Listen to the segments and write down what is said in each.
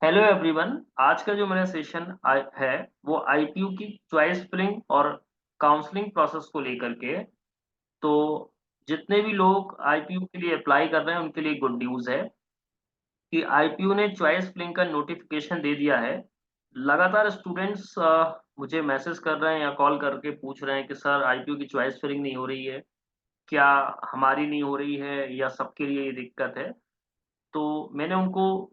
Hello everyone. आज का जो मेरा सेशन है वो आईपीयू की चॉइस फिलिंग और काउंसलिंग प्रोसेस को लेकर के है। तो जितने भी लोग आईपीयू के लिए अप्लाई कर रहे हैं उनके लिए गुड न्यूज़ है कि आईपीयू ने चॉइस फिलिंग का नोटिफिकेशन दे दिया है। लगातार स्टूडेंट्स मुझे मैसेज कर रहे हैं या कॉल करके पूछ रहे हैं कि सर आईपीयू की चॉइस फिलिंग नहीं हो रही है, क्या हमारी नहीं हो रही है या सबके लिए ये दिक्कत है। तो मैंने उनको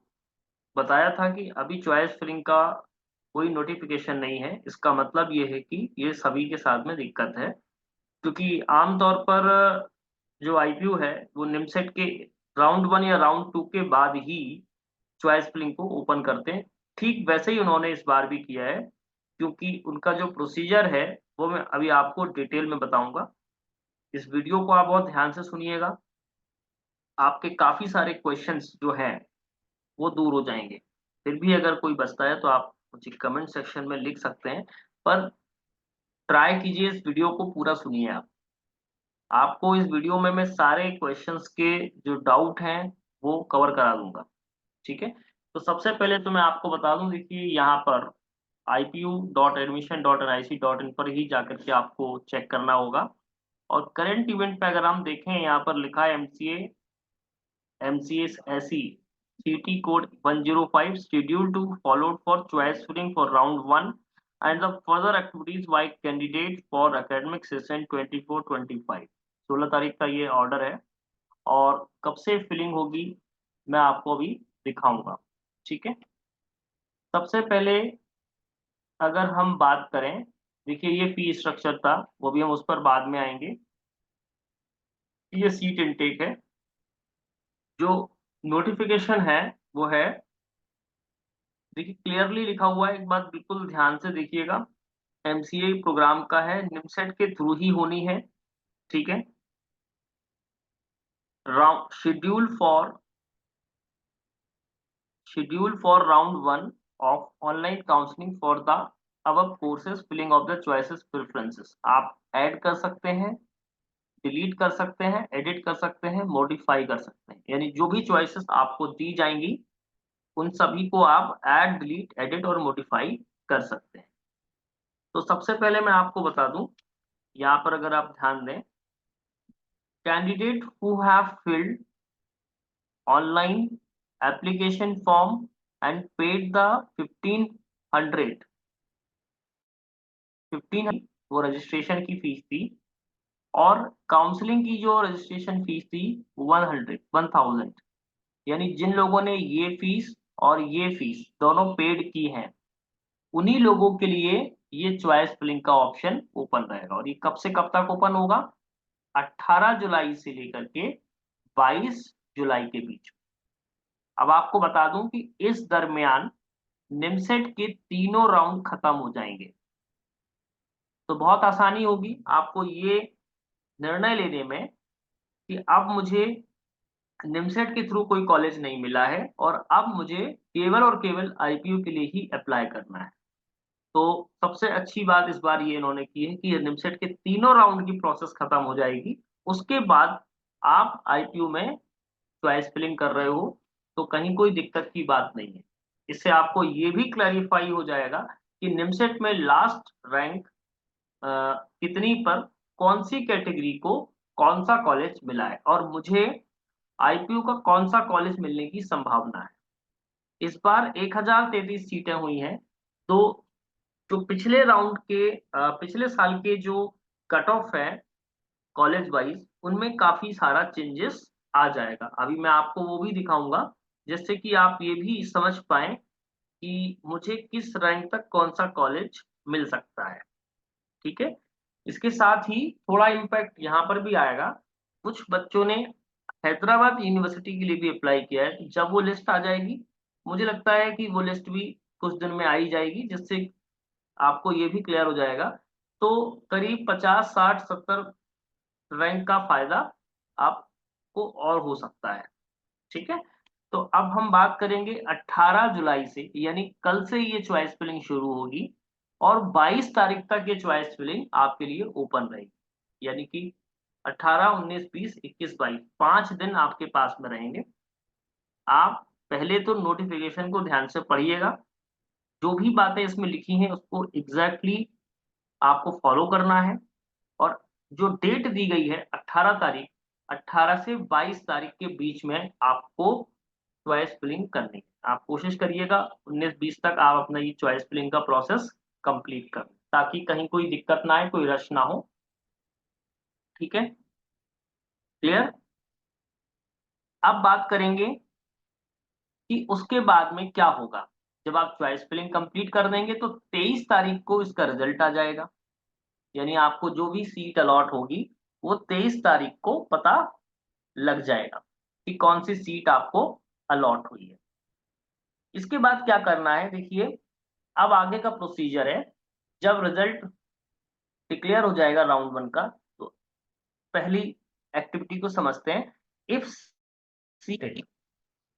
बताया था कि अभी चॉइस फिलिंग का कोई नोटिफिकेशन नहीं है। इसका मतलब ये है कि ये सभी के साथ में दिक्कत है, क्योंकि आमतौर पर जो आईपीयू है वो निमसेट के राउंड 1 या राउंड 2 के बाद ही चॉइस फिलिंग को ओपन करते हैं। ठीक वैसे ही उन्होंने इस बार भी किया है, क्योंकि उनका जो प्रोसीजर है वो मैं अभी आपको डिटेल में बताऊंगा। इस वीडियो को आप बहुत ध्यान से सुनिएगा, आपके काफी सारे क्वेश्चंस जो हैं वो दूर हो जाएंगे। फिर भी अगर कोई बचता है तो आप मुझे कमेंट सेक्शन में लिख सकते हैं, पर ट्राई कीजिए इस वीडियो को पूरा सुनिए आप। आपको इस वीडियो में मैं सारे क्वेश्चंस के जो डाउट हैं वो कवर करा दूंगा। ठीक है। तो सबसे पहले तो मैं आपको बता दूं, देखिए यहाँ पर ipu.admission.nic.in पर ही जाकर के आपको चेक करना होगा। और करंट इवेंट पे अगर हम देखें, यहाँ पर लिखा है MCS SE CT code 105 scheduled to followed for choice filling for round 1 and the further activities by candidate for academic session 24-25। 16 तारीख का ये ऑर्डर है और कब से फिलिंग होगी मैं आपको अभी दिखाऊंगा। ठीक है। सबसे पहले अगर हम बात करें, देखिए ये फी स्ट्रक्चर था, वो भी हम उस पर बाद में आएंगे। ये सीट इनटेक है। जो नोटिफिकेशन है वो है, देखिए क्लियरली लिखा हुआ है, एक बात बिल्कुल ध्यान से देखिएगा। एमसीए प्रोग्राम का है, निमसेट के थ्रू ही होनी है। ठीक है। Round schedule for round 1 of online counselling for the above courses filling of the choices preferences. आप ऐड कर सकते हैं, डिलीट कर सकते हैं, एडिट कर सकते हैं, मॉडिफाई कर सकते हैं, यानी जो भी चॉइसेस आपको दी जाएंगी उन सभी को आप ऐड, डिलीट, एडिट और मॉडिफाई कर सकते हैं। तो सबसे पहले मैं आपको बता दूं, यहाँ पर अगर आप ध्यान दें, candidate who have filled online application form and paid the 1500 15 वो रजिस्ट्रेशन की फीस थी, और काउंसलिंग की जो रजिस्ट्रेशन फीस थी 1000, यानी जिन लोगों ने ये फीस और ये फीस दोनों पेड की हैं उन्हीं लोगों के लिए ये चॉइस फिलिंग का ऑप्शन ओपन रहेगा। और ये कब से कब तक ओपन होगा? 18 जुलाई से लेकर के 22 जुलाई के बीच। अब आपको बता दूं कि इस दरमियान निमसेट के तीनों राउंड खत्म हो जाएंगे। तो बहुत आसानी होगी आपको ये निर्णय लेने में कि अब मुझे निमसेट के थ्रू कोई कॉलेज नहीं मिला है और अब मुझे केवल और केवल आईपीयू के लिए ही अप्लाई करना है। तो सबसे अच्छी बात इस बार ये इन्होंने की है कि निमसेट के तीनों राउंड की प्रोसेस खत्म हो जाएगी। उसके बाद आप आईपीयू में चॉइस फिलिंग कर रहे हो तो कहीं कोई दिक्कत की बात नहीं है। इससे आपको ये भी क्लैरिफाई हो जाएगा कि निमसेट में लास्ट रैंक कितनी पर कौन सी कैटेगरी को कौन सा कॉलेज मिला है और मुझे आईपीयू का कौन सा कॉलेज मिलने की संभावना है। इस बार 1033 सीटें हुई हैं। तो जो पिछले राउंड के पिछले साल के जो कट ऑफ है कॉलेज वाइज, उनमें काफी सारा चेंजेस आ जाएगा। अभी मैं आपको वो भी दिखाऊंगा जिससे कि आप ये भी समझ पाए कि मुझे किस रैंक तक कौन सा कॉलेज मिल सकता है। ठीक है। इसके साथ ही थोड़ा इम्पैक्ट यहाँ पर भी आएगा। कुछ बच्चों ने हैदराबाद यूनिवर्सिटी के लिए भी अप्लाई किया है। जब वो लिस्ट आ जाएगी, मुझे लगता है कि वो लिस्ट भी कुछ दिन में आ ही जाएगी, जिससे आपको ये भी क्लियर हो जाएगा। तो करीब 50, 60, 70 रैंक का फायदा आपको और हो सकता है। ठीक है। तो अब हम बात करेंगे 18 जुलाई से, यानी कल से ये चॉइस फिलिंग शुरू होगी और 22 तारीख तक ये चॉइस फिलिंग आपके लिए ओपन रहेगी। यानी कि 18, 19, 20, 21, 22 5 दिन आपके पास में रहेंगे। आप पहले तो नोटिफिकेशन को ध्यान से पढ़िएगा, जो भी बातें इसमें लिखी हैं उसको एग्जैक्टली आपको फॉलो करना है। और जो डेट दी गई है 18 तारीख, 18 से 22 तारीख के बीच में आपको चॉइस फिलिंग करनी है। आप कोशिश करिएगा 19-20 तक आप अपना ये चॉइस फिलिंग का प्रोसेस कंप्लीट करें, ताकि कहीं कोई दिक्कत ना आए, कोई रश ना हो। ठीक है, क्लियर। अब बात करेंगे कि उसके बाद में क्या होगा। जब आप चॉइस फिलिंग कंप्लीट कर देंगे तो 23 तारीख को इसका रिजल्ट आ जाएगा, यानी आपको जो भी सीट अलॉट होगी वो 23 तारीख को पता लग जाएगा कि कौन सी सीट आपको अलॉट हुई है। इसके बाद क्या करना है, देखिए अब आगे का प्रोसीजर है। जब रिजल्ट डिक्लेयर हो जाएगा राउंड वन का, तो पहली एक्टिविटी को समझते हैं। इफ सीट,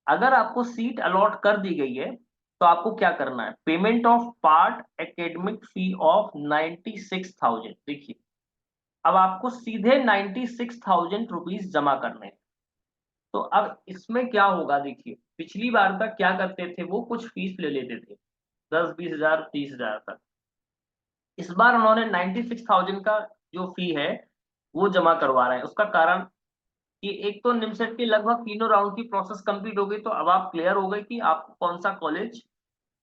अगर आपको सीट अलॉट कर दी गई है तो आपको क्या करना है, payment of part academic fee of 96,000। देखिए अब आपको सीधे 96,000 रुपीज जमा करने हैं। तो अब इसमें क्या होगा, देखिए पिछली बार तक क्या करते थे, वो कुछ फीस ले लेते थे 10-20 हजार 30 हजार तक। इस बार उन्होंने 96,000 का जो फी है वो जमा करवा रहे हैं। उसका कारण कि एक तो निमसेट के लगभग तीनों राउंड की प्रोसेस कंप्लीट हो गई, तो अब आप क्लियर हो गए कि आपको कौन सा कॉलेज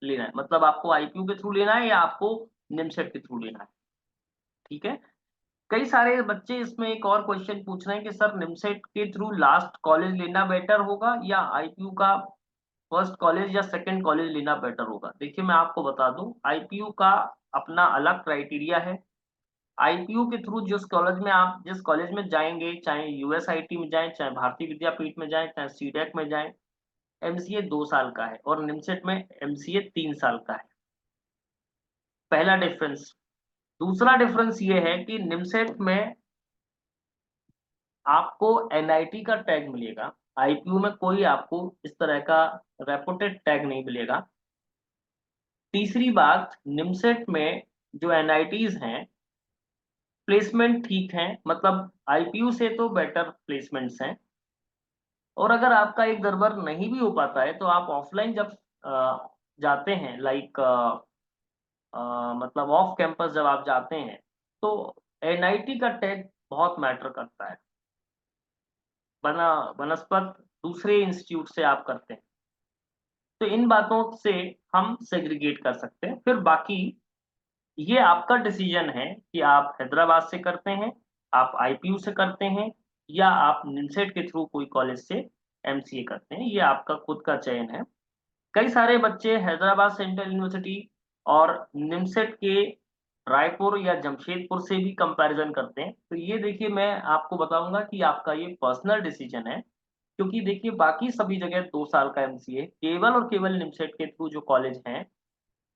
लेना है, मतलब आपको आईपीयू के थ्रू लेना है या आपको निमसेट के थ्रू लेना है। ठीक है, कई सारे बच्चे इसमें एक और क्वेश्चन पूछ रहे हैं कि सर निमसेट के थ्रू लास्ट कॉलेज लेना बेटर होगा या आईपीयू का फर्स्ट कॉलेज या सेकंड कॉलेज लेना बेटर होगा। देखिए मैं आपको बता दूं, आईपीयू का अपना अलग क्राइटेरिया है। आईपीयू के थ्रू जिस कॉलेज में जाएंगे, चाहे यूएसआईटी में जाएं, चाहे भारतीय विद्यापीठ में जाएं, चाहे सीडेक में जाएं, एमसीए 2 साल का है और निमसेट में एमसीए 3 साल का है। पहला डिफरेंस। दूसरा डिफरेंस ये है कि निमसेट में आपको एनआईटी का टैग मिलेगा, आईपीयू में कोई आपको इस तरह का रेपुटेड टैग नहीं मिलेगा। तीसरी बात, निमसेट में जो एनआईटीज हैं प्लेसमेंट ठीक है, मतलब आईपीयू से तो बेटर प्लेसमेंट्स हैं। और अगर आपका एक दरबार नहीं भी हो पाता है तो आप ऑफलाइन जब जाते हैं, लाइक मतलब ऑफ कैंपस जब आप जाते हैं, तो एनआईटी का टैग बहुत मैटर करता है, बना बनस्पत दूसरे इंस्टीट्यूट से आप करते हैं। तो इन बातों से हम सेग्रीगेट कर सकते हैं। फिर बाकी ये आपका डिसीजन है कि आप हैदराबाद से करते हैं, आप आईपीयू से करते हैं, या आप निमसेट के थ्रू कोई कॉलेज से एमसीए करते हैं, ये आपका खुद का चयन है। कई सारे बच्चे हैदराबाद सेंट्रल यूनिवर्सिटी और निमसेट के रायपुर या जमशेदपुर से भी कंपैरिजन करते हैं। तो ये देखिए मैं आपको बताऊंगा कि आपका ये पर्सनल डिसीजन है, क्योंकि देखिए बाकी सभी जगह 2 साल का एमसीए, केवल और केवल निमसेट के थ्रू जो कॉलेज हैं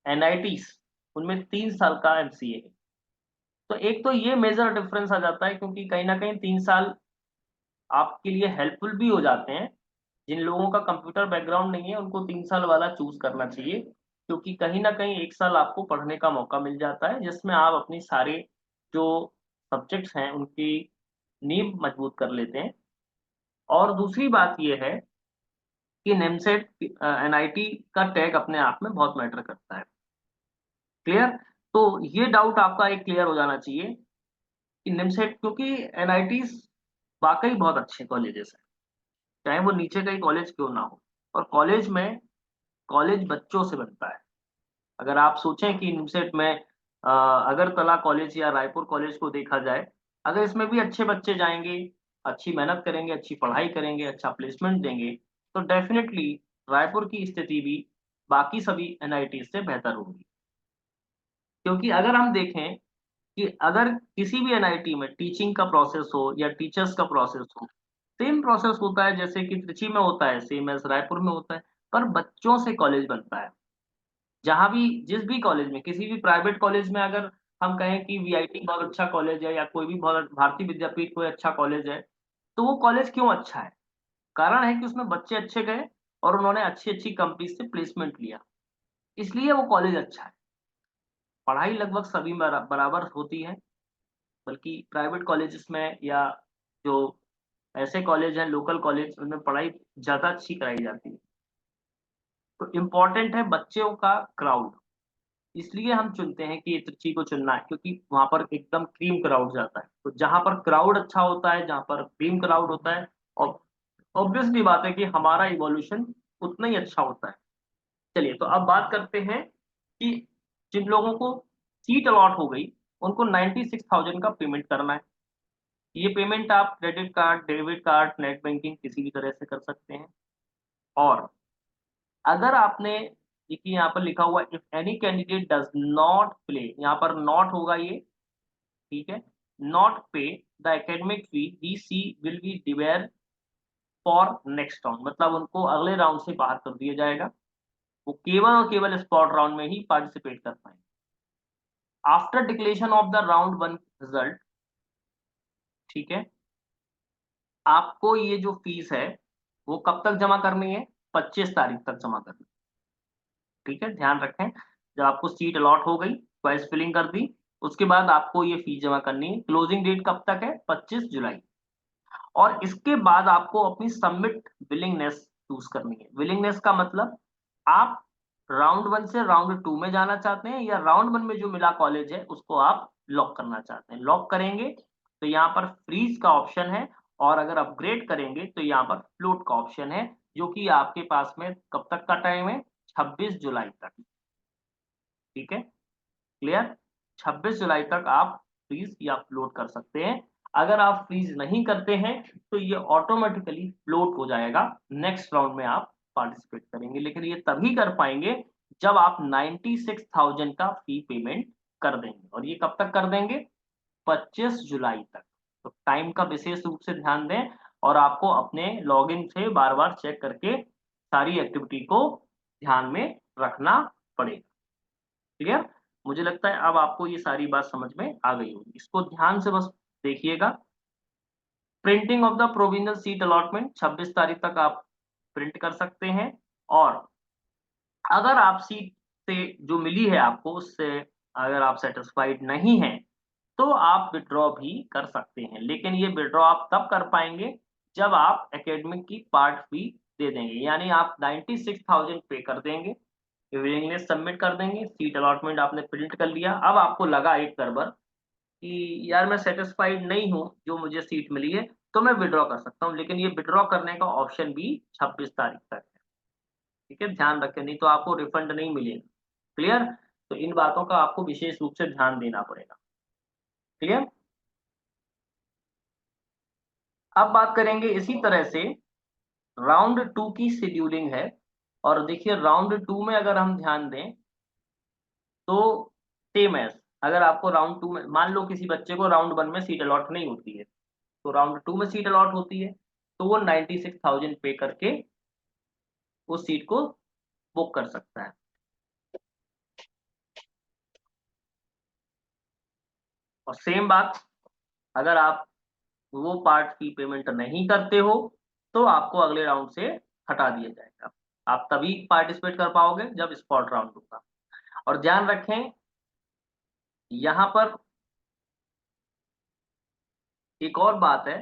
एनआईटीज, उनमें 3 साल का एमसीए है। तो एक तो ये मेजर डिफरेंस आ जाता है, क्योंकि कहीं ना कहीं 3 साल आपके लिए हेल्पफुल भी हो जाते हैं। जिन लोगों का कंप्यूटर बैकग्राउंड नहीं है उनको 3 साल वाला चूज करना चाहिए, क्योंकि कहीं ना कहीं 1 साल आपको पढ़ने का मौका मिल जाता है, जिसमें आप अपनी सारे जो सब्जेक्ट्स हैं उनकी नींव मजबूत कर लेते हैं। और दूसरी बात यह है कि नेमसेट एनआईटी का टैग अपने आप में बहुत मैटर करता है। क्लियर। तो ये डाउट आपका एक क्लियर हो जाना चाहिए कि निमसेट, क्योंकि एनआईटीज वाकई बहुत अच्छे कॉलेजेस हैं, चाहे वो नीचे का ही कॉलेज क्यों ना हो। और कॉलेज बच्चों से बनता है। अगर आप सोचें कि निमसेट में अगरतला कॉलेज या रायपुर कॉलेज को देखा जाए, अगर इसमें भी अच्छे बच्चे जाएंगे, अच्छी मेहनत करेंगे, अच्छी पढ़ाई करेंगे, अच्छा प्लेसमेंट देंगे, तो डेफिनेटली रायपुर की स्थिति भी बाकी सभी एनआईटी से बेहतर होगी। क्योंकि अगर हम देखें कि अगर किसी भी एनआईटी में टीचिंग का प्रोसेस हो या टीचर्स का प्रोसेस हो, सेम प्रोसेस होता है जैसे कि त्रिची में होता है, सेम एज रायपुर में होता है, पर बच्चों से कॉलेज बनता है। जहां भी, जिस भी कॉलेज में, किसी भी प्राइवेट कॉलेज में अगर हम कहें कि वीआईटी बहुत अच्छा कॉलेज है या कोई भी बहुत भारतीय विद्यापीठ कोई अच्छा कॉलेज है, तो वो कॉलेज क्यों अच्छा है? कारण है कि उसमें बच्चे अच्छे गए और उन्होंने अच्छी अच्छी कंपनी से प्लेसमेंट लिया, इसलिए वो कॉलेज अच्छा है। पढ़ाई लगभग सभी बराबर होती है, बल्कि प्राइवेट कॉलेजेस में या जो ऐसे कॉलेज हैं लोकल कॉलेज, उनमें पढ़ाई ज्यादा अच्छी कराई जाती है। तो इम्पोर्टेंट है बच्चों का क्राउड, इसलिए हम चुनते हैं कि ये त्रिची को चुनना है, क्योंकि वहां पर एकदम क्रीम क्राउड जाता है। तो जहां पर क्राउड अच्छा होता है, जहां पर क्रीम क्राउड होता है, और ऑब्वियसली बात है कि हमारा इवोल्यूशन उतना ही अच्छा होता है। चलिए, तो अब बात करते हैं कि जिन लोगों को सीट अलॉट हो गई उनको 96,000 का पेमेंट करना है। ये पेमेंट आप credit card, debit card, net banking किसी भी तरह से कर सकते हैं। और अगर आपने, देखिए यहाँ पर लिखा हुआ if any candidate does not pay, यहाँ पर नॉट होगा ये, ठीक है, not pay the academic fee he she will be debarred for next round, मतलब उनको अगले राउंड से बाहर कर दिया जाएगा। वो केवल और केवल स्पॉट राउंड में ही पार्टिसिपेट कर पाएंगे। After declaration of the round one result, ठीक है, आपको ये जो फीस है वो कब तक जमा करनी है? 25 तारीख तक जमा करनी है। ठीक है, ध्यान रखें, जब आपको सीट अलॉट हो गई, चॉइस फिलिंग कर दी, उसके बाद आपको ये फीस जमा करनी है। क्लोजिंग डेट कब तक है? 25 जुलाई। और इसके बाद आपको अपनी सबमिट विलिंगनेस चूज करनी है। विलिंगनेस का मतलब आप राउंड वन से राउंड टू में जाना चाहते हैं, या राउंड वन में जो मिला कॉलेज है उसको आप लॉक करना चाहते हैं। लॉक करेंगे तो यहाँ पर फ्रीज का ऑप्शन है, और अगर अपग्रेड करेंगे तो यहाँ पर फ्लोट का ऑप्शन है, जो कि आपके पास में कब तक का टाइम है? 26 जुलाई तक। ठीक है, क्लियर? 26 जुलाई तक आप फ्रीज या फ्लोट कर सकते हैं। अगर आप फ्रीज नहीं करते हैं तो ये ऑटोमेटिकली फ्लोट हो जाएगा, नेक्स्ट राउंड में आप पार्टिसिपेट करेंगे। लेकिन ये तभी कर पाएंगे जब आप 96,000 का फी पेमेंट कर देंगे। और ये कब तक कर देंगे? 25 जुलाई तक। तो टाइम का विशेष रूप से ध्यान दें, और आपको अपने लॉगिन से बार बार चेक करके सारी एक्टिविटी को ध्यान में रखना पड़ेगा। क्लियर? मुझे लगता है अब आपको ये सारी बात समझ में आ गई होगी। इसको ध्यान से बस देखिएगा। Printing of the provisional seat allotment 26 तारीख तक आप प्रिंट कर सकते हैं। और अगर आप सीट से जो मिली है आपको, उससे अगर आप सेटिस्फाइड नहीं हैं तो आप विड्रॉ भी कर सकते हैं। लेकिन ये विड्रॉ आप तब कर पाएंगे जब आप एकेडमिक की पार्ट फी दे देंगे, यानी आप 96,000 पे कर देंगे, विलिंगनेस सबमिट कर देंगे, सीट अलॉटमेंट आपने प्रिंट कर लिया। अब आपको लगा एक गड़बड़ कि यार मैं सेटिस्फाइड नहीं हूँ जो मुझे सीट मिली है, तो मैं विड्रॉ कर सकता हूँ। लेकिन ये विड्रॉ करने का ऑप्शन भी 26 तारीख तक है। ठीक है, ध्यान रखें, नहीं तो आपको रिफंड नहीं मिलेगा। क्लियर? तो इन बातों का आपको विशेष रूप से ध्यान देना पड़ेगा। क्लियर? अब बात करेंगे इसी तरह से राउंड टू की शेड्यूलिंग है। और देखिए, राउंड टू में अगर हम ध्यान दें तो सेम है। अगर आपको राउंड टू में, मान लो किसी बच्चे को राउंड वन में सीट अलॉट नहीं होती है, तो राउंड टू में सीट अलॉट होती है, तो वो 96,000 पे करके उस सीट को बुक कर सकता है। और सेम बात, अगर आप वो पार्ट की पेमेंट नहीं करते हो तो आपको अगले राउंड से हटा दिया जाएगा। आप तभी पार्टिसिपेट कर पाओगे जब स्पॉट राउंड होगा। और ध्यान रखें, यहाँ पर एक और बात है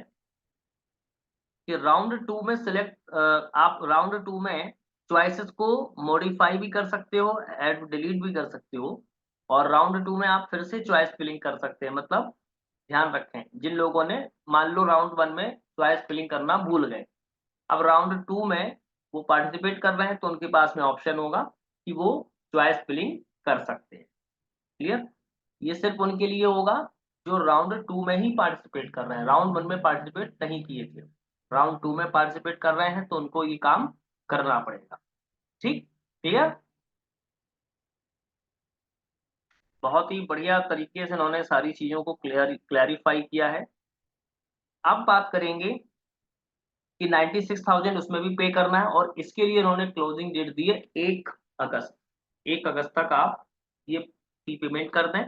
कि राउंड टू में सिलेक्ट, आप राउंड टू में चॉइसेस को मॉडिफाई भी कर सकते हो, ऐड डिलीट भी कर सकते हो। और राउंड टू में आप फिर से चॉइस फिलिंग कर सकते हैं। मतलब ध्यान रखें, जिन लोगों ने मान लो राउंड वन में चॉइस फिलिंग करना भूल गए, अब राउंड टू में वो पार्टिसिपेट कर रहे हैं, तो उनके पास में ऑप्शन होगा कि वो चॉइस फिलिंग कर सकते हैं। क्लियर? ये सिर्फ उनके लिए होगा जो राउंड टू में ही पार्टिसिपेट कर रहे हैं, राउंड वन में पार्टिसिपेट नहीं किए थे। राउंड टू में पार्टिसिपेट कर रहे हैं तो उनको ये काम करना पड़ेगा। ठीक? क्लियर? बहुत ही बढ़िया तरीके से उन्होंने सारी चीजों को क्लैरिफाई किया है। अब बात करेंगे कि 96,000 उसमें भी पे करना है, और इसके लिए उन्होंने क्लोजिंग डेट दी है 1 अगस्त। 1 अगस्त तक आप ये फी पेमेंट कर दें।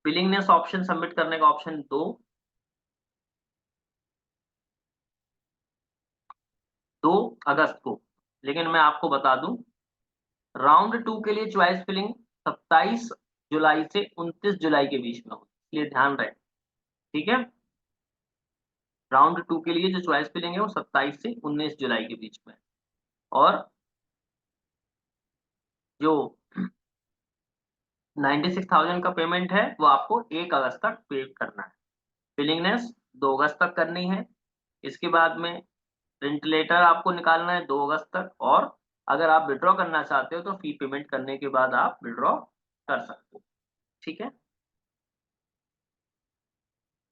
बिलिंगनेस ऑप्शन सबमिट करने का ऑप्शन दो 2 अगस्त को। लेकिन मैं आपको बता दूं, राउंड टू के लिए चॉइस फिलिंग 27 जुलाई से 29 जुलाई के बीच में होगी, इसलिए ध्यान रहे। ठीक है, राउंड टू के लिए जो चॉइस फिलिंग है वो 27 से 19 जुलाई के बीच में। और जो 96,000 का पेमेंट है वो आपको 1 अगस्त तक पे करना है। विलिंगनेस 2 अगस्त तक करनी है। इसके बाद में प्रिंट लेटर आपको निकालना है 2 अगस्त तक, और अगर आप विड्रॉ करना चाहते हो तो फी पेमेंट करने के बाद आप विड्रॉ कर सकते हो। ठीक है।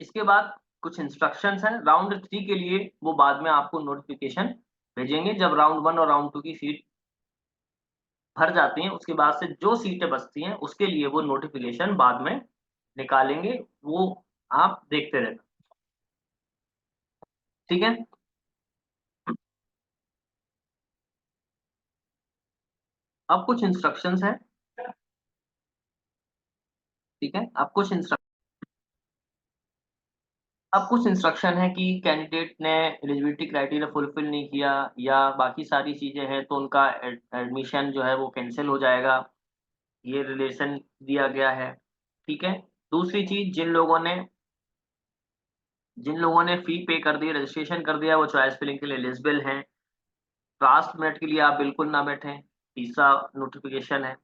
इसके बाद कुछ इंस्ट्रक्शंस हैं राउंड 3 के लिए, वो बाद में आपको नोटिफिकेशन भेजेंगे जब राउंड 1 और राउंड 2 की सीट भर जाती हैं। उसके बाद से जो सीटें बचती हैं उसके लिए वो नोटिफिकेशन बाद में निकालेंगे, वो आप देखते रहना। ठीक है। अब कुछ इंस्ट्रक्शंस हैं। ठीक है। अब कुछ इंस्ट्रक्शन है कि कैंडिडेट ने एलिजिबिलिटी क्राइटेरिया फुलफिल नहीं किया या बाकी सारी चीजें हैं तो उनका एडमिशन जो है वो कैंसिल हो जाएगा, ये रिलेशन दिया गया है। ठीक है। दूसरी चीज, जिन लोगों ने फी पे कर दी, रजिस्ट्रेशन कर दिया, वो चॉइस फिलिंग के लिए एलिजिबल हैं। लास्ट मिनट के लिए आप बिल्कुल ना बैठें। तीसरा नोटिफिकेशन है।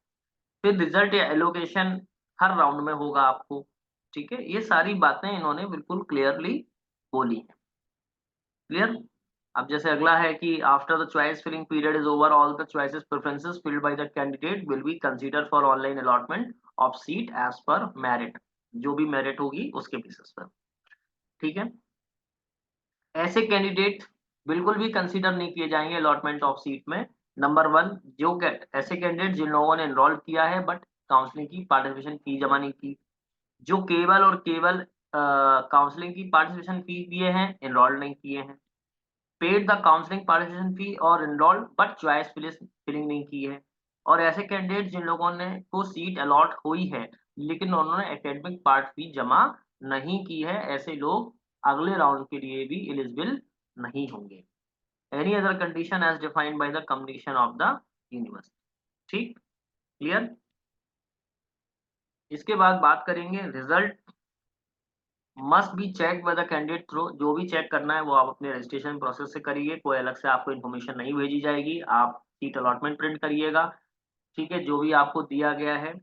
फिर रिजल्ट या एलोकेशन हर राउंड में होगा आपको। ठीक है। ये सारी बातें इन्होंने बिल्कुल क्लियरली बोली है। क्लियर। अब जैसे अगला है कि after the choice filling period is over, all the choices preferences filled by the candidate will be consider for online allotment of seat as per merit. जो भी मेरिट होगी उसके बेसिस पर। ठीक है। ऐसे कैंडिडेट बिल्कुल भी कंसीडर नहीं किए जाएंगे अलॉटमेंट ऑफ सीट में। नंबर 1, ऐसे कैंडिडेट जिन लोगों ने एनरोल किया है बट काउंसलिंग की पार्टिसिपेशन फी जमा नहीं की, जो केवल और केवल काउंसलिंग की पार्टिसिपेशन फी दिए हैं, एनरोल नहीं किए हैं, पेड द काउंसलिंग पार्टिसिपेशन फी और एनरोल्ड बट चॉइस फिलिंग नहीं की है, और ऐसे कैंडिडेट जिन लोगों ने को सीट अलॉट हुई है लेकिन उन्होंने एकेडमिक पार्ट फी जमा नहीं की है, ऐसे लोग अगले राउंड के लिए भी एलिजिबल नहीं होंगे। Any other condition as defined by the communication of the university. ठीक। क्लियर। इसके बाद बात करेंगे result must be check by the candidate through. जो भी चेक करना है वो आप अपने रजिस्ट्रेशन प्रोसेस से करिए, कोई अलग से आपको इन्फॉर्मेशन नहीं भेजी जाएगी। आप सीट अलॉटमेंट प्रिंट करिएगा। ठीक है। जो भी आपको दिया गया है,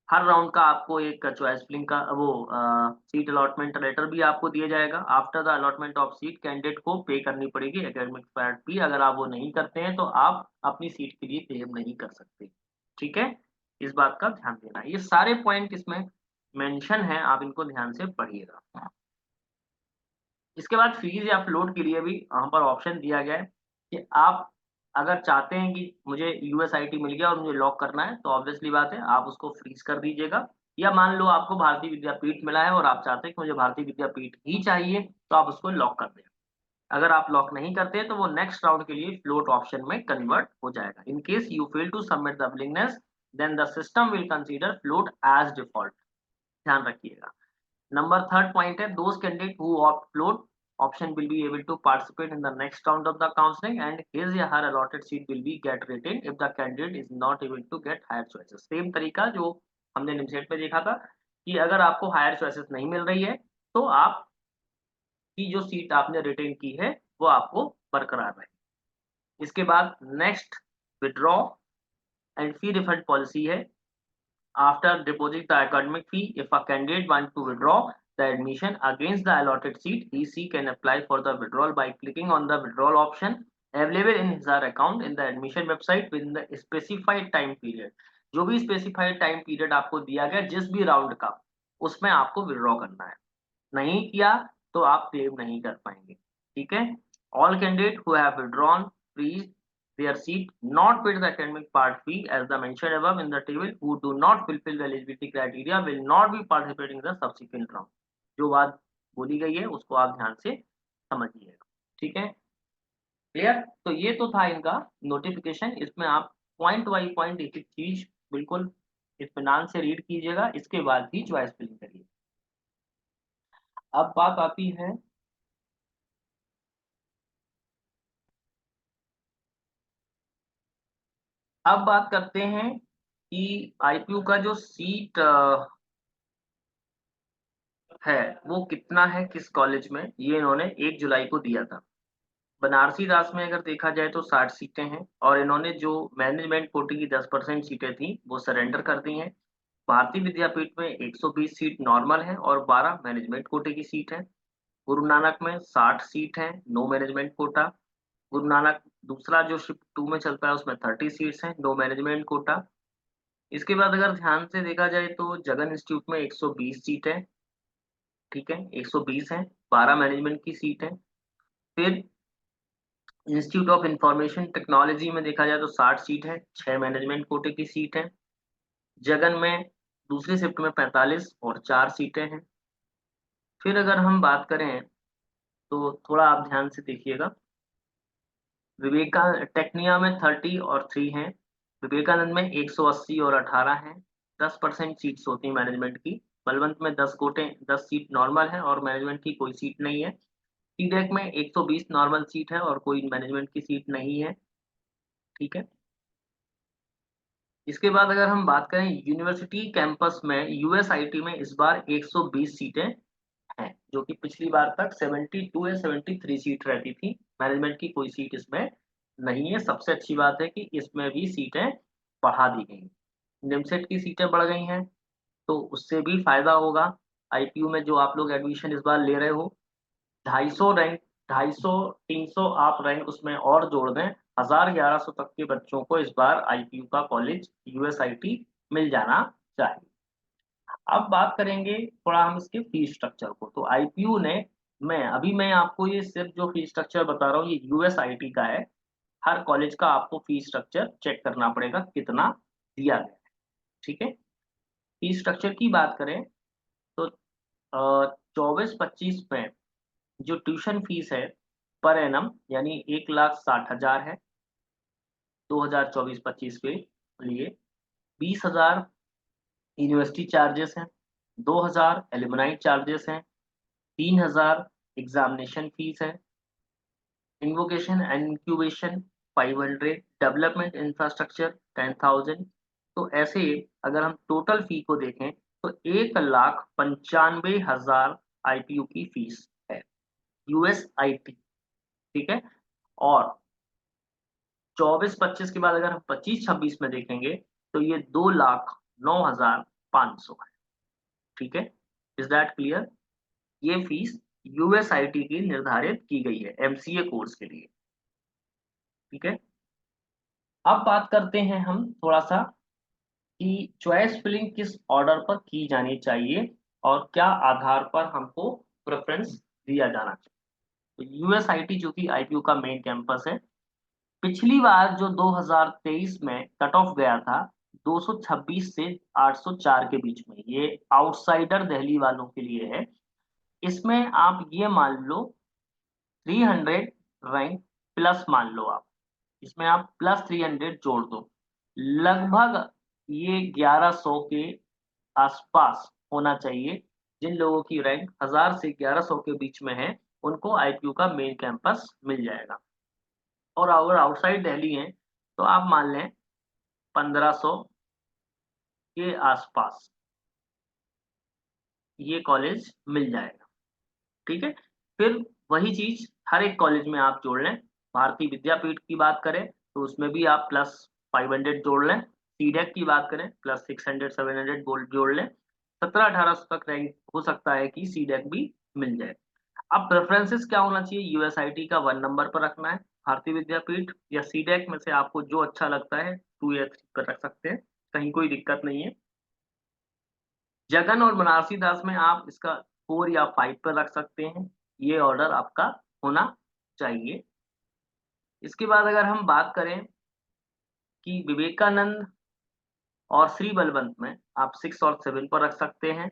हर राउंड का आपको एक चॉइस फिलिंग का वो सीट अलॉटमेंट लेटर भी आपको दिया जाएगा। After the allotment of seat candidate को पे करनी पड़ेगी एकेडमिक फैट फी। अगर आप वो नहीं करते हैं तो आप अपनी सीट के लिए क्लेम नहीं कर सकते। ठीक है। इस बात का ध्यान देना, ये सारे पॉइंट इसमें मेंशन है, आप इनको ध्यान से पढ़िएगा। इसके बाद फीस या फ्लोट के लिए भी यहाँ पर ऑप्शन दिया गया है कि आप अगर चाहते हैं कि मुझे यूएसआईटी मिल गया और मुझे लॉक करना है तो ऑब्वियसली बात है आप उसको फ्रीज कर दीजिएगा। या मान लो आपको भारतीय विद्यापीठ मिला है और आप चाहते हैं कि मुझे भारतीय विद्यापीठ ही चाहिए तो आप उसको लॉक कर दें। अगर आप लॉक नहीं करते तो वो नेक्स्ट राउंड के लिए फ्लोट ऑप्शन में कन्वर्ट हो जाएगा। In case you fail to submit the willingness then the system will consider float as default. ध्यान रखिएगा। Number third point है those candidate who opt float option will be able to participate in the next round of the counseling and his या her allotted seat will be get retained if the candidate is not able to get higher choices। Same तरीका जो हमने निमसेट में देखा था कि अगर आपको हायर चॉइसेस नहीं मिल रही है तो आप की जो सीट आपने रिटेन की है वो आपको बरकरार रहे। इसके बाद next withdraw and fee refund policy है। After depositing the academic fee, if a candidate wants to withdraw the admission against the allotted seat, he can apply for the withdrawal by clicking on the withdrawal option available in his or her account in the admission website within the specified time period। जो भी specified time period आपको दिया गया जिस भी round का, उसमें आपको विड्रॉ करना है। नहीं किया तो आप क्लेम नहीं कर पाएंगे। ठीक है। All candidate who have withdrawn please their seat not paid the academic part fee as the mentioned above in the table who do not fulfill the eligibility criteria will not be participating in the subsequent round। जो बात बोली गई है उसको आप ध्यान से समझिएगा। ठीक है। क्लियर। तो ये तो था इनका नोटिफिकेशन। इसमें आप पॉइंट बाई पॉइंट एक एक चीज बिल्कुल इत्मीनान से रीड कीजिएगा, इसके बाद ही चॉइस फिलिंग करिए। अब बात आती है, अब बात करते हैं कि आईपीयू का जो सीट है वो कितना है किस कॉलेज में, ये इन्होंने 1 जुलाई को दिया था। बनारसी दास में अगर देखा जाए तो 60 सीटें हैं और इन्होंने जो मैनेजमेंट कोटे की 10% सीटें थी वो सरेंडर कर दी हैं। भारतीय विद्यापीठ में 120 सीट नॉर्मल है और 12 मैनेजमेंट कोटे की सीट है। गुरु नानक में 60 सीट है, no management quota. Guru Nanak दूसरा जो शिफ्ट 2 में चलता है उसमें 30 सीट्स हैं, नो मैनेजमेंट कोटा। इसके बाद अगर ध्यान से देखा जाए तो जगन इंस्टीट्यूट में 120 सीट है, ठीक है, 120 है, 12 मैनेजमेंट की सीट है। फिर इंस्टीट्यूट ऑफ इंफॉर्मेशन टेक्नोलॉजी में देखा जाए तो 60 सीट है, 6 मैनेजमेंट कोटे की सीट है। जगन में दूसरी शिफ्ट में 45 और 4 सीटें हैं। फिर अगर हम बात करें तो थोड़ा आप ध्यान से देखिएगा, विवेका टेक्निया में 30 और 3 हैं। विवेकानंद में 180 और 18 हैं। 10% सीट्स होती हैं मैनेजमेंट की। बलवंत में 10 कोटे 10 सीट नॉर्मल है और मैनेजमेंट की कोई सीट नहीं है। सीडेक में 120 नॉर्मल सीट है और कोई मैनेजमेंट की सीट नहीं है, ठीक है। इसके बाद अगर हम बात करें यूनिवर्सिटी कैंपस में, यूएसआईटी में इस बार 120 सीटें हैं, जो कि पिछली बार तक 72 या 73 सीट रहती थी। मैनेजमेंट की कोई सीट इसमें नहीं है। सबसे अच्छी बात है कि इसमें भी सीटें बढ़ा दी गई। निमसेट की सीटें बढ़ गई हैं, तो उससे भी फायदा होगा। आईपीयू में जो आप लोग एडमिशन इस बार ले रहे हो, 250 रैंक, 250 300 आप रैंक उसमें और जोड़ दें, 1000 1100 तक के बच्चों को इस बार आईपीयू का कॉलेज यूएसआईटी मिल जाना चाहिए। अब बात करेंगे थोड़ा हम इसके फीस स्ट्रक्चर को। तो आईपीयू ने, मैं आपको ये सिर्फ जो फीस स्ट्रक्चर बता रहा हूँ ये यूएसआईटी का है। हर कॉलेज का आपको फीस स्ट्रक्चर चेक करना पड़ेगा कितना दिया गया है, ठीक है। फीस स्ट्रक्चर की बात करें तो 24-25 में जो ट्यूशन फीस है पर एनम यानी 1,60,000 है 2024-25 के लिए। 20,000 यूनिवर्सिटी चार्जेस हैं, 2,000 एलुमनाई चार्जेस हैं, 3,000 एग्जामिनेशन फीस है, invocation and incubation 500, development infrastructure 10,000। तो ऐसे अगर हम टोटल फी को देखें तो 1,95,000 आईपीयू की फीस है, यूएसआईटी, ठीक है। और 24-25 के बाद अगर हम 25-26 में देखेंगे तो ये 2,09,500 है, ठीक है। Is that clear? ये फीस यूएसआईटी की निर्धारित की गई है एमसीए कोर्स के लिए, ठीक है। अब बात करते हैं हम थोड़ा सा कि चॉइस फिलिंग किस ऑर्डर पर की जानी चाहिए और क्या आधार पर हमको प्रेफरेंस दिया जाना चाहिए। तो यूएसआईटी जो कि आईपीयू का मेन कैंपस है, पिछली बार जो 2023 में कट ऑफ गया था 226 से 804 के बीच में, ये आउटसाइडर दिल्ली वालों के लिए है। इसमें आप ये मान लो 300 रैंक प्लस मान लो आप, इसमें आप प्लस 300 जोड़ दो, लगभग ये 1100 के आसपास होना चाहिए। जिन लोगों की रैंक 1000 से 1100 के बीच में है उनको आईपीयू का मेन कैंपस मिल जाएगा। और अगर आउटसाइड दिल्ली है तो आप मान लें 1500 के आसपास ये कॉलेज मिल जाएगा, ठीक है। फिर वही चीज हर एक कॉलेज में आप जोड़ लें। भारतीय विद्यापीठ की बात करें तो उसमें भी आप प्लस 500 जोड़ लें। सीडेक की बात करें प्लस 600 700 गोल्ड जोड़ लें। 1700 1800 तक रैंक हो सकता है कि सीडेक भी मिल जाए। अब प्रेफरेंसेस क्या होना चाहिए, यूएसआईटी का 1 नंबर पर रखना है, भारतीय विद्यापीठ या सीडेक में से आपको जो अच्छा लगता है 2 या 3 पर रख सकते हैं, कहीं कोई दिक्कत नहीं है। जगन और बनारसी दास में आप इसका 4 या 5 पर रख सकते हैं, ये ऑर्डर आपका होना चाहिए। इसके बाद अगर हम बात करें कि विवेकानंद और श्री बलवंत में आप 6 और 7 पर रख सकते हैं।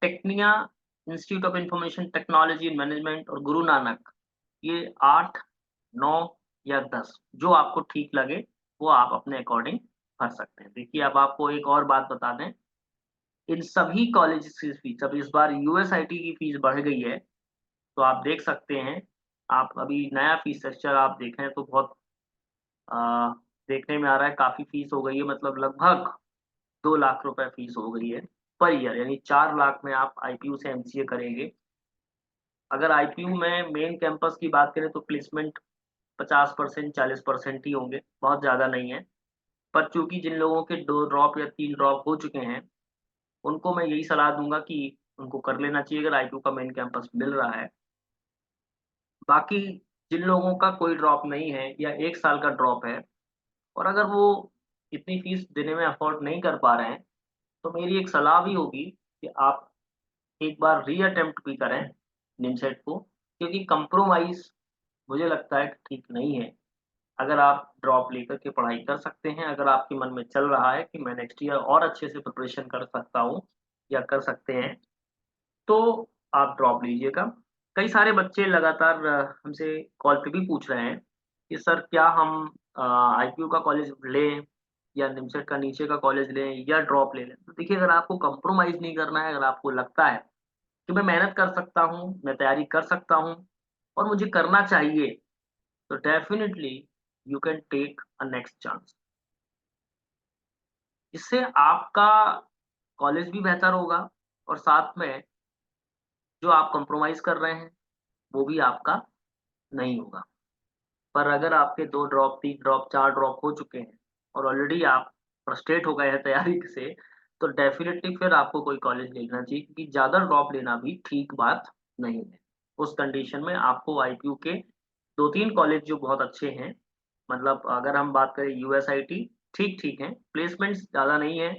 Tecnia, institute of information technology and management और गुरु नानक, ये 8 9 या 10 जो आपको ठीक लगे वो आप अपने अकॉर्डिंग भर सकते हैं। देखिए अब आपको एक और बात बता दें, इन सभी कॉलेज की फीस, अब इस बार यूएसआईटी की फीस बढ़ गई है तो आप देख सकते हैं, आप अभी नया फीस स्ट्रक्चर आप देखें तो बहुत आ, देखने में आ रहा है काफी फीस हो गई है, मतलब लगभग 2 लाख रुपए फीस हो गई है पर ईयर, यानी 4 लाख में आप आईपीयू से एमसीए करेंगे अगर आईपीयू में मेन कैंपस की बात करें तो प्लेसमेंट 50% 40% ही होंगे, बहुत ज़्यादा नहीं है। पर चूंकि जिन लोगों के 2 ड्रॉप या 3 ड्रॉप हो चुके हैं, उनको मैं यही सलाह दूंगा कि उनको कर लेना चाहिए अगर आईपीयू का मेन कैंपस मिल रहा है। बाकी जिन लोगों का कोई ड्रॉप नहीं है या 1 साल का ड्रॉप है और अगर वो इतनी फीस देने में अफोर्ड नहीं कर पा रहे हैं, तो मेरी एक सलाह भी होगी कि आप एक बार रीअटेम्प्ट भी करें निमसेट को, क्योंकि कंप्रोमाइज़ मुझे लगता है कि ठीक नहीं है। अगर आप ड्रॉप लेकर के पढ़ाई कर सकते हैं, अगर आपके मन में चल रहा है कि मैं नेक्स्ट ईयर और अच्छे से प्रिपरेशन कर सकता हूँ या कर सकते हैं, तो आप ड्रॉप लीजिएगा। कई सारे बच्चे लगातार हमसे कॉल पे भी पूछ रहे हैं कि सर क्या हम आईपीयू का कॉलेज लें या निमसेट का नीचे का कॉलेज लें या ड्रॉप ले लें? तो देखिए, अगर आपको कंप्रोमाइज़ नहीं करना है, अगर आपको लगता है कि मैं मेहनत कर सकता हूँ, मैं तैयारी कर सकता हूँ और मुझे करना चाहिए, तो definitely you can take a next chance. इससे आपका कॉलेज भी बेहतर होगा और साथ में जो आप कंप्रोमाइज़ कर रहे हैं, वो भी आपका नहीं होगा। पर अगर आपके 2 ड्रॉप, 3 ड्रॉप, 4 ड्रॉप हो चुके हैं और ऑलरेडी आप फ्रस्ट्रेट हो गए हैं तैयारी से, तो डेफ़िनिटली फिर आपको कोई कॉलेज ले लेना चाहिए, क्योंकि ज़्यादा ड्रॉप लेना भी ठीक बात नहीं है। उस कंडीशन में आपको आईपीयू के 2-3 कॉलेज जो बहुत अच्छे हैं, मतलब अगर हम बात करें यूएसआईटी, ठीक-ठीक हैं, प्लेसमेंट्स ज़्यादा नहीं है।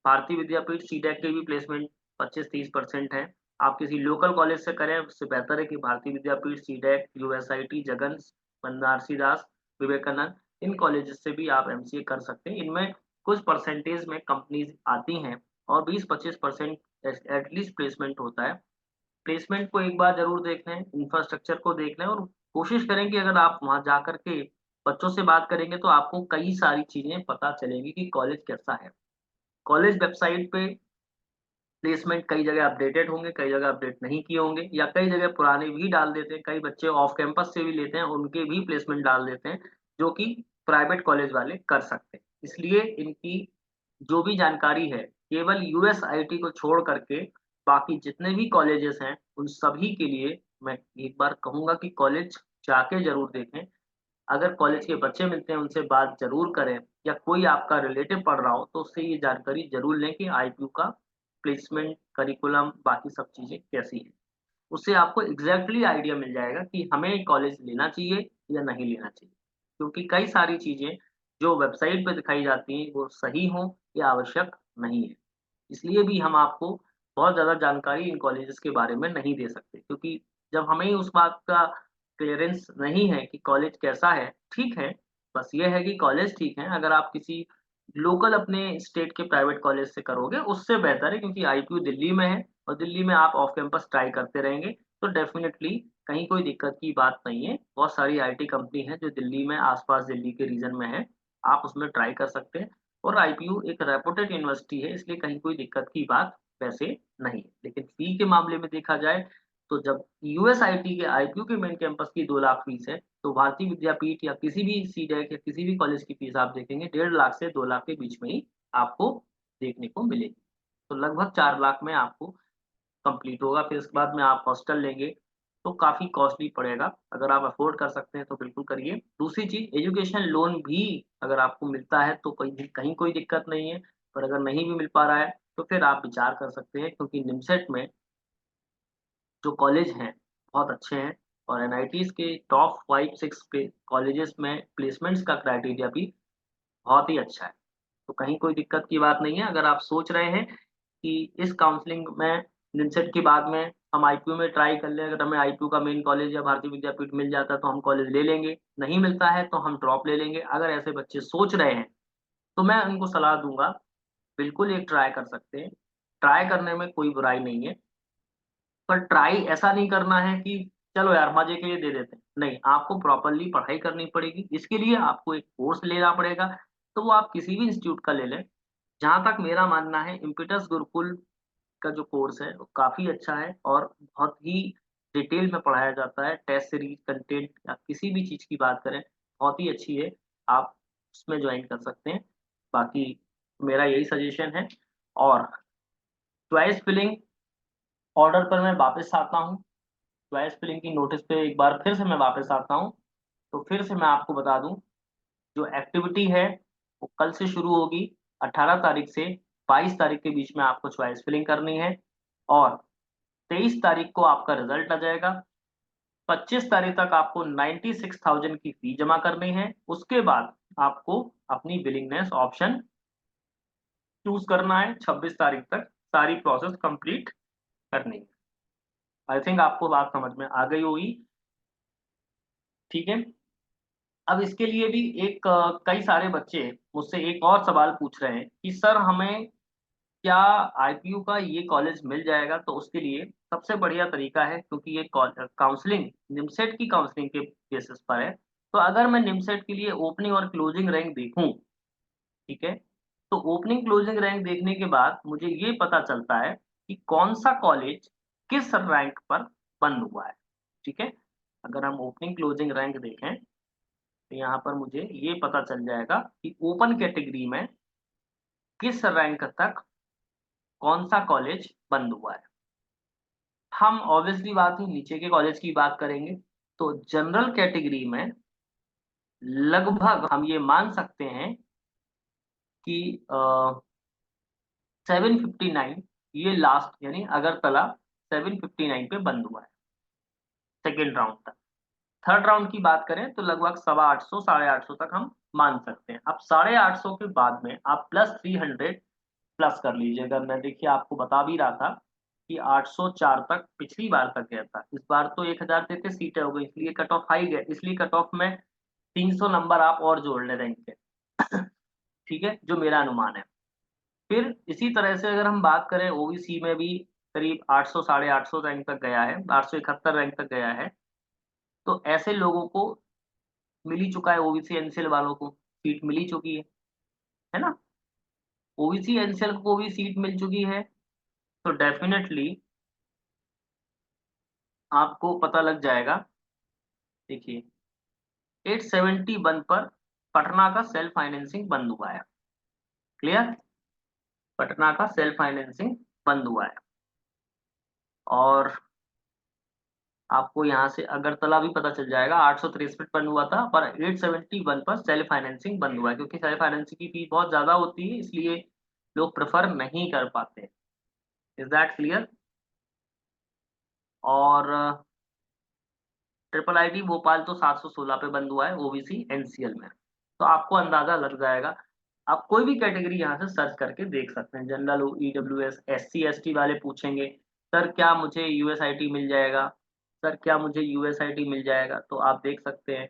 भारतीय विद्यापीठ सीटेट के भी प्लेसमेंट 25-30% हैं। आप किसी लोकल कॉलेज से करें, उससे बेहतर है कि भारतीय विद्यापीठ, सीटेट, यूएसआईटी, जगन्स, बनारसी दास, विवेकानंद, इन कॉलेजेस से भी आप एमसीए कर सकते हैं। इनमें कुछ परसेंटेज में कंपनीज़ आती हैं और 20-25% एटलीस्ट प्लेसमेंट होता है। प्लेसमेंट को एक बार ज़रूर देख लें, इंफ्रास्ट्रक्चर को देख लें और कोशिश करें कि अगर आप वहाँ जाकर के बच्चों से बात करेंगे, तो आपको कई सारी चीज़ें पता चलेंगी कि कॉलेज कैसा है। कॉलेज वेबसाइट पे प्लेसमेंट कई जगह अपडेटेड होंगे, कई जगह अपडेट नहीं किए होंगे या कई जगह पुराने भी डाल देते हैं। कई बच्चे ऑफ कैंपस से भी लेते हैं, उनके भी प्लेसमेंट डाल देते हैं, जो कि प्राइवेट कॉलेज वाले कर सकते हैं। इसलिए इनकी जो भी जानकारी है, केवल यूएसआईटी को छोड़ करके बाकी जितने भी कॉलेजेस हैं, उन सभी के लिए मैं एक बार कहूँगा कि कॉलेज जाके ज़रूर देखें। अगर कॉलेज के बच्चे मिलते हैं, उनसे बात ज़रूर करें या कोई आपका रिलेटिव पढ़ रहा हो, तो उससे ये जानकारी ज़रूर लें कि आईपीयू का प्लेसमेंट, करिकुलम, बाकी सब चीज़ें कैसी हैं। उससे आपको एग्ज़ैक्टली आइडिया मिल जाएगा कि हमें कॉलेज लेना चाहिए या नहीं लेना चाहिए। क्योंकि कई सारी चीज़ें जो वेबसाइट पे दिखाई जाती हैं, वो सही हों या आवश्यक नहीं है। इसलिए भी हम आपको बहुत ज़्यादा जानकारी इन कॉलेजेस के बारे में नहीं दे सकते, क्योंकि जब हमें ही उस बात का क्लीयरेंस नहीं है कि कॉलेज कैसा है, ठीक है, बस ये है कि कॉलेज ठीक है, अगर आप किसी लोकल अपने स्टेट के प्राइवेट कॉलेज से करोगे, उससे बेहतर है, क्योंकि आईपीयू दिल्ली में है और दिल्ली में आप ऑफ कैंपस ट्राई करते रहेंगे, तो डेफ़िनिटली कहीं कोई दिक्कत की बात नहीं है। बहुत सारी आईटी कंपनी है जो दिल्ली में, आस-पास दिल्ली के रीजन में है, आप उसमें ट्राई कर सकते हैं। और आईपीयू एक रेपुटेड यूनिवर्सिटी है, इसलिए कहीं कोई दिक्कत की बात वैसे नहीं है। लेकिन फ़ी के मामले में देखा जाए, तो जब यूएसआईटी के आईपीयू के मेन कैंपस की 2 लाख फ़ीस है, तो भारतीय विद्यापीठ या किसी भी सीडेट या किसी भी कॉलेज की फ़ीस आप देखेंगे 1.5 लाख से 2 लाख के बीच में ही आपको देखने को मिलेगी। तो लगभग 4 लाख में आपको कंप्लीट होगा, फिर उसके बाद में आप हॉस्टल लेंगे, तो काफ़ी कॉस्टली पड़ेगा। अगर आप अफ़ोर्ड कर सकते हैं तो बिल्कुल करिए। दूसरी चीज़, एजुकेशन लोन भी अगर आपको मिलता है तो कहीं कहीं कोई दिक्कत नहीं है, पर अगर नहीं भी मिल पा रहा है, तो फिर आप विचार कर सकते हैं, क्योंकि निमसेट में जो कॉलेज हैं, बहुत अच्छे हैं और एनआईटीज़ के टॉप 5-6 पे कॉलेजेस में प्लेसमेंट्स का क्राइटेरिया भी बहुत ही अच्छा है। तो कहीं कोई दिक्कत की बात नहीं है। अगर आप सोच रहे हैं कि इस काउंसलिंग में निमसेट के बाद में हम आईपीयू में ट्राई कर लें, अगर हमें आईपीयू का मेन कॉलेज या भारतीय विद्यापीठ मिल जाता है तो हम कॉलेज ले लेंगे, नहीं मिलता है तो हम ड्रॉप ले लेंगे। अगर ऐसे बच्चे सोच रहे हैं, तो मैं उनको सलाह दूँगा, बिल्कुल एक ट्राई कर सकते हैं। ट्राई करने में कोई बुराई नहीं है, पर ट्राई ऐसा नहीं करना है कि चलो यार मज़े के लिए दे देते हैं। नहीं, आपको प्रॉपर्ली पढ़ाई करनी पड़ेगी। इसके लिए आपको एक कोर्स लेना पड़ेगा, तो वो आप किसी भी इंस्टीट्यूट का ले लें। जहाँ तक मेरा मानना है, इम्पीटस गुरुकुल का जो कोर्स है वो काफ़ी अच्छा है और बहुत ही डिटेल में पढ़ाया जाता है। टेस्ट सीरीज़, कंटेंट या किसी भी चीज़ की बात करें, बहुत ही अच्छी है। आप उसमें जॉइन कर सकते हैं। बाकी मेरा यही सजेशन है और चॉइस फिलिंग ऑर्डर पर मैं वापस आता हूँ। चॉइस फिलिंग की नोटिस पे एक बार फिर से मैं वापस आता हूँ। तो फिर से मैं आपको बता दूं, जो एक्टिविटी है वो कल से शुरू होगी। 18 तारीख से 22 तारीख के बीच में आपको चॉइस फिलिंग करनी है, और 23 तारीख को आपका रिजल्ट आ जाएगा। 25 तारीख तक आपको 96,000 की फी जमा करनी है। उसके बाद आपको अपनी विलिंगनेस ऑप्शन चूज करना है। 26 तारीख तक सारी प्रोसेस कंप्लीट करनी है। आई थिंक आपको बात समझ में आ गई होगी। ठीक है, अब इसके लिए भी एक कई सारे बच्चे मुझसे एक और सवाल पूछ रहे हैं कि सर हमें क्या आईपीयू का ये कॉलेज मिल जाएगा। तो उसके लिए सबसे बढ़िया तरीका है, क्योंकि ये काउंसलिंग निमसेट की काउंसलिंग के बेसिस पर है। तो अगर मैं निमसेट के लिए ओपनिंग और क्लोजिंग रैंक देखूं, ठीक है, तो ओपनिंग क्लोजिंग रैंक देखने के बाद मुझे ये पता चलता है कि कौन सा कॉलेज किस रैंक पर बंद हुआ है। ठीक है, अगर हम ओपनिंग क्लोजिंग रैंक देखें तो यहाँ पर मुझे ये पता चल जाएगा कि ओपन कैटेगरी में किस रैंक तक कौन सा कॉलेज बंद हुआ है। हम ऑब्वियसली बात ही नीचे के कॉलेज की बात करेंगे। तो जनरल कैटेगरी में लगभग हम ये मान सकते हैं कि 759, ये लास्ट यानी अगरतला 759 पे बंद हुआ है सेकेंड राउंड तक। थर्ड राउंड की बात करें तो लगभग 850 850 तक हम मान सकते हैं। अब 850 के बाद में आप +300 प्लस कर लीजिए। अगर मैं देखिए आपको बता भी रहा था कि 804 तक पिछली बार तक गया था, इस बार तो 1000 देते सीटें हो गई, इसलिए कट ऑफ हाई गया, इसलिए कट ऑफ में 300 नंबर आप और जोड़ ले रैंक के। ठीक है, जो मेरा अनुमान है। फिर इसी तरह से अगर हम बात करें ओबीसी में भी करीब 800 850 रैंक तक गया है, 871 रैंक तक गया है। तो ऐसे लोगों को मिल ही चुका है, ओबीसी एनसीएल वालों को सीट मिल ही चुकी है ना। ओबीसी एनसीएल को भी सीट मिल चुकी है, तो डेफिनेटली आपको पता लग जाएगा। देखिए 871 पर पटना का सेल्फ फाइनेंसिंग बंद हुआ है। क्लियर, पटना का सेल्फ फाइनेंसिंग बंद हुआ है। और आपको यहाँ से अगरतला भी पता चल जाएगा, 863 बंद हुआ था, पर 871 पर सेल्फ फाइनेंसिंग बंद हुआ है, क्योंकि सेल्फ फाइनेंसिंग की फीस बहुत ज्यादा होती है, इसलिए लोग प्रेफर नहीं कर पाते। Is that clear. और ट्रिपल आईटी भोपाल तो 716 पे बंद हुआ है ओबीसी एनसीएल में। तो आपको अंदाजा लग जाएगा। आप कोई भी कैटेगरी यहाँ से सर्च करके देख सकते हैं। जनरल हो, ईडब्ल्यूएस, एससी एसटी वाले पूछेंगे सर क्या मुझे यूएसआईटी मिल जाएगा, सर क्या मुझे यूएसआईटी मिल जाएगा। तो आप देख सकते हैं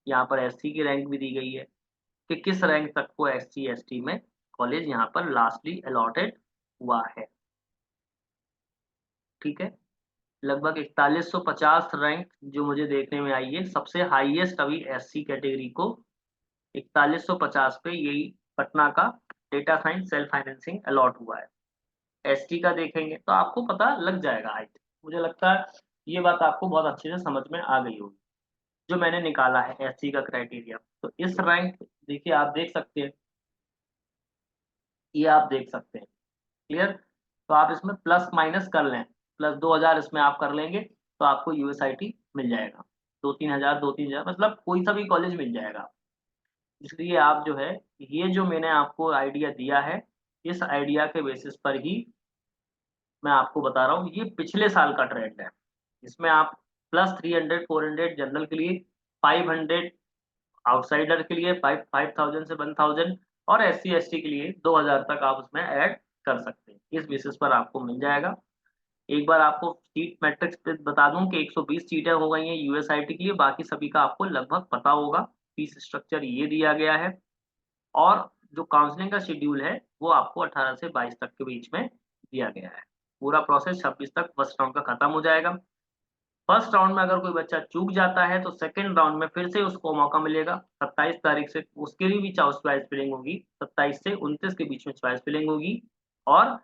यहाँ पर एससी की रैंक भी दी गई है कि किस रैंक तक को एससी एसटी में कॉलेज यहाँ पर लास्टली अलॉटेड हुआ है। ठीक है, लगभग 4150 रैंक जो मुझे देखने में आई है, सबसे हाईएस्ट अभी एससी कैटेगरी को 4150 पे यही पटना का data science self financing allot हुआ है। एसटी का देखेंगे तो आपको पता लग जाएगा। आई मुझे लगता है ये बात आपको बहुत अच्छे से समझ में आ गई होगी, जो मैंने निकाला है एससी का क्राइटेरिया। तो इस रैंक देखिए आप देख सकते हैं, ये आप देख सकते हैं। क्लियर, तो आप इसमें प्लस माइनस कर लें, +2000 इसमें आप कर लेंगे तो आपको यूएसआईटी मिल जाएगा। 2-3000 2-3000 मतलब कोई सा भी कॉलेज मिल जाएगा। इसलिए आप जो है, ये जो मैंने आपको आइडिया दिया है, इस आइडिया के बेसिस पर ही मैं आपको बता रहा हूँ। ये पिछले साल का ट्रेंड है। इसमें आप +300 400 जनरल के लिए, 500 आउटसाइडर के लिए, 5000 से 1000, और एससी एसटी के लिए 2000 तक आप उसमें ऐड कर सकते हैं। इस बेसिस पर आपको मिल जाएगा। एक बार आपको सीट मैट्रिक्स पे बता दूं कि 120 सीटें हो गई हैं यूएसआईटी के लिए, बाकी सभी का आपको लगभग पता होगा। फीस स्ट्रक्चर ये दिया गया है, और जो काउंसलिंग का शेड्यूल है वो आपको 18 से 22 तक के बीच में दिया गया है। पूरा प्रोसेस 26 तक फर्स्ट राउंड का खत्म हो जाएगा। फर्स्ट राउंड में अगर कोई बच्चा चूक जाता है तो सेकंड राउंड में फिर से उसको मौका मिलेगा। 27 तारीख से उसके लिए भी चॉइस फिलिंग होगी, 27 से 29 के बीच में चॉइस फिलिंग होगी। और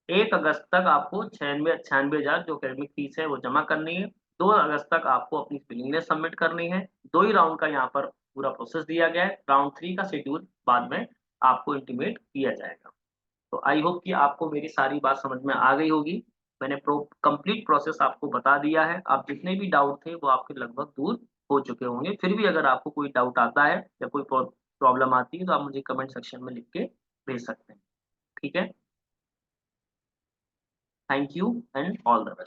1 अगस्त तक आपको 96-98 हजार जो एकेडमिक फीस है वो जमा करनी है। 2 अगस्त तक आपको अपनी फिलिंग सबमिट करनी है। 2 ही राउंड का यहाँ पर पूरा प्रोसेस दिया गया है। राउंड 3 का शेड्यूल बाद में आपको इंटीमेट किया जाएगा। तो आई होप कि आपको मेरी सारी बात समझ में आ गई होगी। मैंने कंप्लीट प्रोसेस आपको बता दिया है। आप जितने भी डाउट थे वो आपके लगभग दूर हो चुके होंगे। फिर भी अगर आपको कोई डाउट आता है या कोई प्रॉब्लम आती है तो आप मुझे कमेंट सेक्शन में लिख के भेज सकते हैं। ठीक है, thank you and all the best.